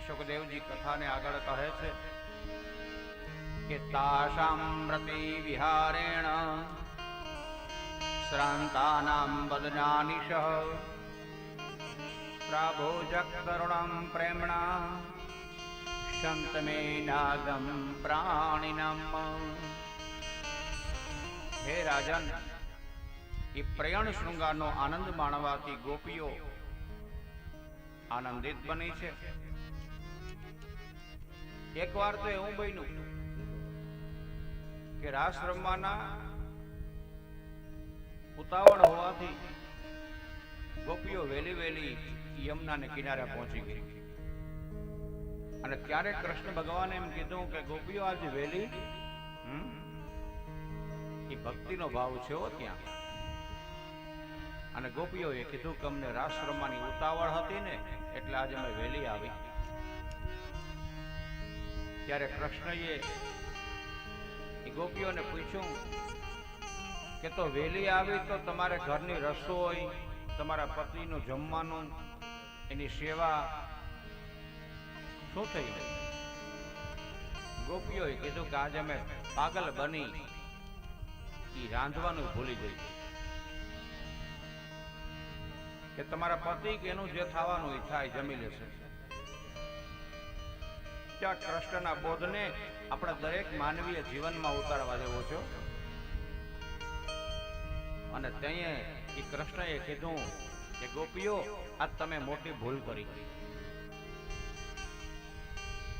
શુકદેવજી કથાને આગળ કહે છે કે તાશામ પ્રતિ વિહારેણ શ્રાંતાનામ વદનાનિશ પ્રાભોજક તરુણમ પ્રેમણા સંતમે નાગમ પ્રાણિનમ. હે રાજન, એ પ્રયાણ શૃંગારનો આનંદ માણવાથી ગોપીઓ આનંદિત બની છે. એક વાર તો એવું બન્યું કે રાસ રમવાના ઉતાવળ હોવાથી ગોપીઓ વેલી વેલી યમુનાને કિનારે પહોંચી ગઈ. અને ત્યારે કૃષ્ણ ભગવાને એમ કીધું કે ગોપીઓ આજે વેલી, એ ભક્તિનો ભાવ છે ત્યાં. અને ગોપીઓએ કીધું કે અમને રાસ રમવાની ઉતાવળ હતી ને એટલે આજે અમે વેલી આવી. ત્યારે કૃષ્ણએ એ ગોપીઓને પૂછ્યું કે તો વેલી આવી તો તમારે ઘરની રસોઈ, તમારા પતિનું જમવાનું, એની સેવા શું થઈ ગઈ? ગોપીઓએ કીધું કે આજે અમે પાગલ બની એ રાંધવાનું ભૂલી ગઈ કે તમારા પતિ કે એનું જે થવાનું એ થાય, જમી લેશે. ત્યાં કૃષ્ણના બોધને આપણા દરેક માનવીય જીવનમાં ઉતારવા જેવો છે. અને ત્યાં એ કૃષ્ણએ કીધું કે ગોપીઓ, આજ તમે મોટી ભૂલ કરી.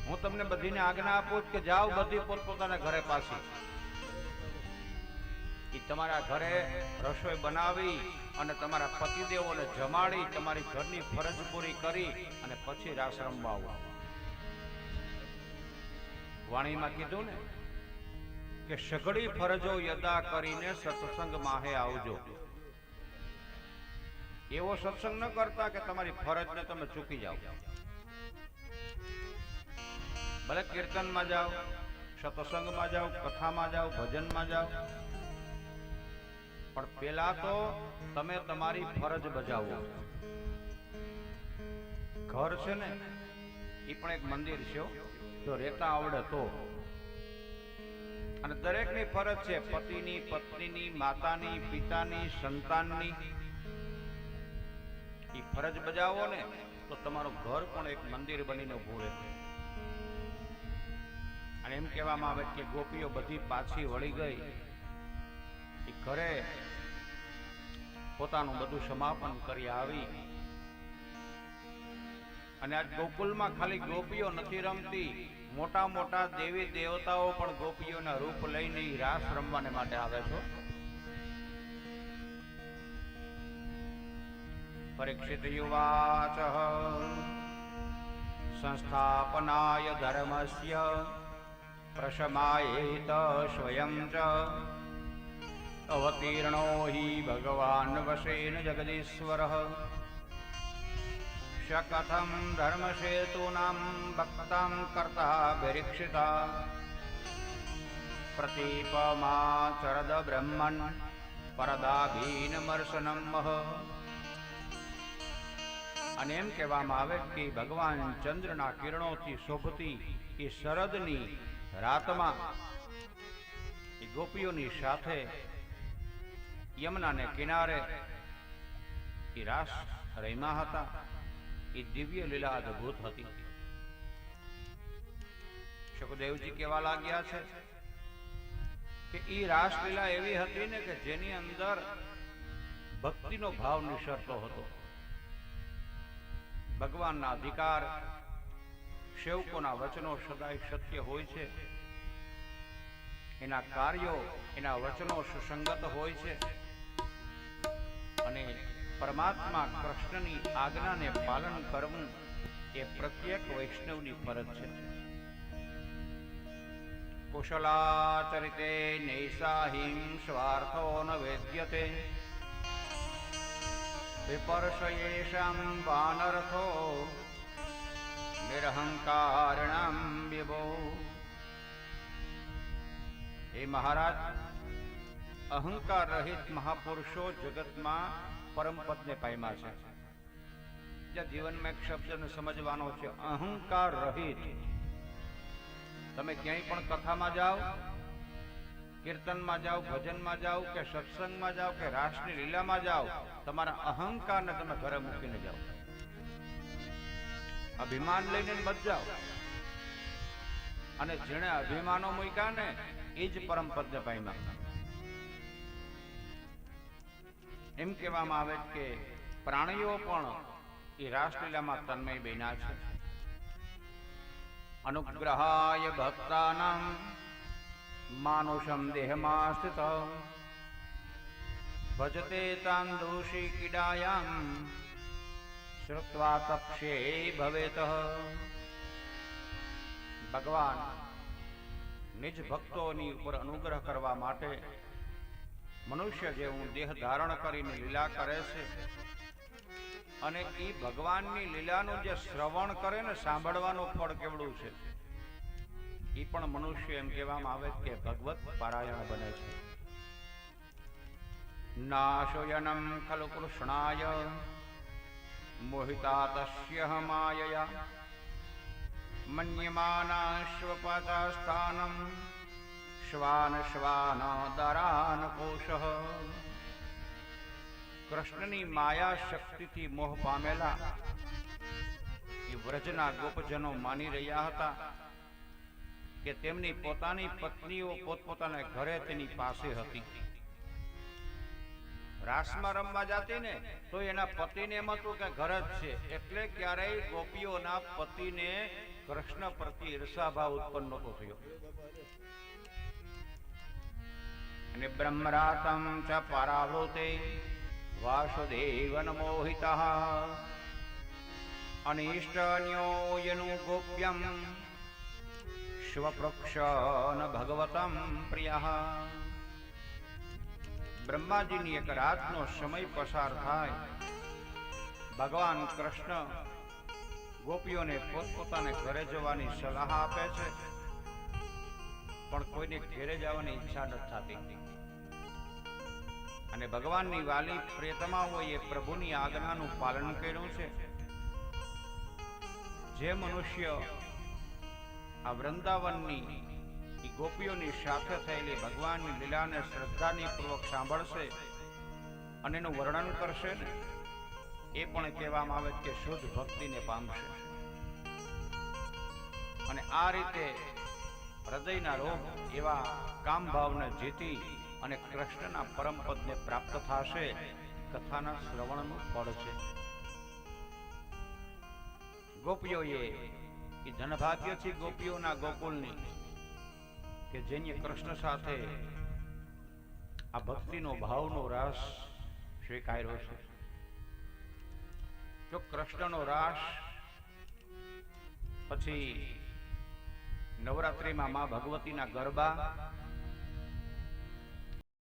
હું તમને બધીને આજ્ઞા આપું કે જાઓ બધી પોતપોતાના ઘરે પાછી. એ તમારા ઘરે રસોઈ બનાવી અને તમારા પતિદેવોને જમાડી તમારી ઘરની ફરજ પૂરી કરી અને પછી રાસ રમવા આવો. વાણીમાં કીધું ને કે સઘળી ફરજો યદા કરીને સત્સંગ માહે આવજો. એવો સત્સંગ ન કરતા કે તમારી ફરજને તમે ચૂકી જાઓ. ભલે કીર્તનમાં જાઓ, સત્સંગમાં જાઓ, કથામાં જાઓ, ભજનમાં જાઓ, પણ પેલા તો તમે તમારી ફરજ બજાવો. ઘર છે ને એ પણ એક મંદિર છે, જો રહેતા આવડે તો. અને દરેકની ફરજ છે, પતિની, પત્નીની, માતાની, પિતાની, સંતાનની. એ ફરજ બજાવો ને તો તમારું ઘર પણ એક મંદિર બનીને ઊભું રહે. અને એમ કહેવામાં આવે કે ગોપીઓ બધી પાછી વળી ગઈ. એ ઘરે પોતાનું બધું સમાપન કરી આવી. અને આજ ગોકુલમાં ખાલી ગોપીઓ નથી રમતી, મોટા મોટા દેવી દેવતાઓ પણ ગોપીઓના રૂપ લઈને રાસ રમવાને માટે આવે છે. પરીક્ષિત યુવાચ સંસ્થાપનાય ધર્મસ્ય પ્રશમાયેત સ્વયં ચ અવતીર્ણો હિ ભગવાન વશેન જગદીશ્વરઃ શકથમ ધર્મસેતુનાં ભક્તાં કર્તા પરીક્ષિતા પ્રતીપમાચરદ બ્રહ્મન પરદાભીનમર્શનમ. અને એમ કહેવામાં આવે કે ભગવાન ચંદ્રના કિરણોથી શોભતી એ શરદની રાતમાં એ ગોપીઓની સાથે યમુનાને કિનારે એ રાસ રમ્યા હતા. એ દિવ્ય લીલા અદભુત હતી. શુકદેવજી કહેવા લાગ્યા છે કે એ રાસલીલા એવી હતી ને કે જેની અંદર ભક્તિનો ભાવ નિસરતો હતો. ભગવાનના અધિકાર, સેવકોના વચનો સદાય સત્ય હોય છે. એના કાર્યો, એના વચનો સુસંગત હોય છે. અને પરમાત્મા કૃષ્ણની આજ્ઞાને પાલન કરવું એ પ્રત્યેક વૈષ્ણવની ફરજ છે. કુશલાચરિતે નૈષાહિં સ્વાર્થો ન વેદ્યતે વિપર્શયેષાં વાનરથો નિરહંકારિણાં વિભો. હે મહારાજ, અહંકાર રહિત મહાપુરુષો જગતમાં પરમપદને પામ્યા છે. જ્યાં જીવનમાં એક શબ્દને સમજવાનો છે, અહંકાર રહિત. તમે ક્યાંય પણ કથામાં જાઓ, કીર્તનમાં જાઓ, ભજનમાં જાઓ, કે સત્સંગમાં જાઓ, કે રાસની લીલામાં જાઓ, તમારા અહંકારને તમે ઘરે મૂકીને જાઓ. અભિમાન લઈને મત જાઓ. અને જેણે અભિમાનો મૂક્યા ને એ જ પરમ પદને પામ્યા. એમ કહેવામાં આવે કે પ્રાણીઓ પણ એ રાસલીલામાં તન્મય બન્યા છે. અનુગ્રહાય ભક્તાનાં માનુષમ દેહમાસ્થિત ભજતે તાન દોષી કીડાયામ શ્રુત્વા તપ્શે ભવેત. ભગવાન નિજ ભક્તોની ઉપર અનુગ્રહ કરવા માટે મનુષ્ય જેવું દેહ ધારણ કરીને લીલા કરે છે. અને એ ભગવાનની લીલાનું જે શ્રવણ કરે ને, સાંભળવાનું ફળ કેવડું છે. એ પણ મનુષ્ય એમ કહેવામાં આવે કે ભગવત પારાયણ બને છે. નાશોયનમ ખલુ કૃષ્ણાય મોહિતા તસ્ય માયયા મન્યમાનાશ્વપાતા સ્થાનમ શ્વાન શ્વાન દરાન કોશ. કૃષ્ણની માયા શક્તિથી મોહ પામેલા એ વ્રજના ગોપજનો માની રહ્યા હતા કે તેમની પોતાની પત્નીઓ પોતપોતાના ઘરે તેની પાસે હતી. રાસમાં રમવા જાતી ને તો એના પતિને એમ હતું કે ઘર જ છે, એટલે ક્યારેય ગોપીઓના પતિને કૃષ્ણ પ્રત્યે ઈર્ષાભાવ ઉત્પન્ન નહોતો થયો. અને બ્રહ્મરાતમ ચ પરાવૃતે વાસુદેવન મોહિતઃ અનિષ્ટન્યોયનું ગોપ્યમ શ્વપૃક્ષન ભગવતમ પ્રિયઃ. બ્રહ્માજીની એક રાતનો સમય પસાર થાય, ભગવાન કૃષ્ણ ગોપીઓને પોતપોતાને ઘરે જવાની સલાહ આપે છે, પણ કોઈને ઘેરે જવાની ઈચ્છા નથી થતી. અને ભગવાનની વાલી પ્રિયતમાઓએ પ્રભુની આજ્ઞાનું પાલન કર્યું છે. જે મનુષ્ય આ વૃંદાવનની ગોપીઓની સાથે થયેલી ભગવાનની લીલાને શ્રદ્ધાની પૂર્વક સાંભળશે અને એનું વર્ણન કરશે ને, એ પણ કહેવામાં આવે કે શુદ્ધ ભક્તિને પામશે. અને આ રીતે હૃદયના રોગ એવા કામ ભાવને જીતી અને કૃષ્ણના પરમ પદને પ્રાપ્ત થશે. કથાના શ્રવણનું ફળ છે. ગોપીઓએ એ ધનભાગ્ય છે ગોપીઓના ગોકુળની કે જેને કૃષ્ણ સાથે આ ભક્તિનો ભાવનો રાસ સ્વીકાર્યો છે. જો કૃષ્ણનો રાસ પછી નવરાત્રિમાં મા ભગવતીના ગરબા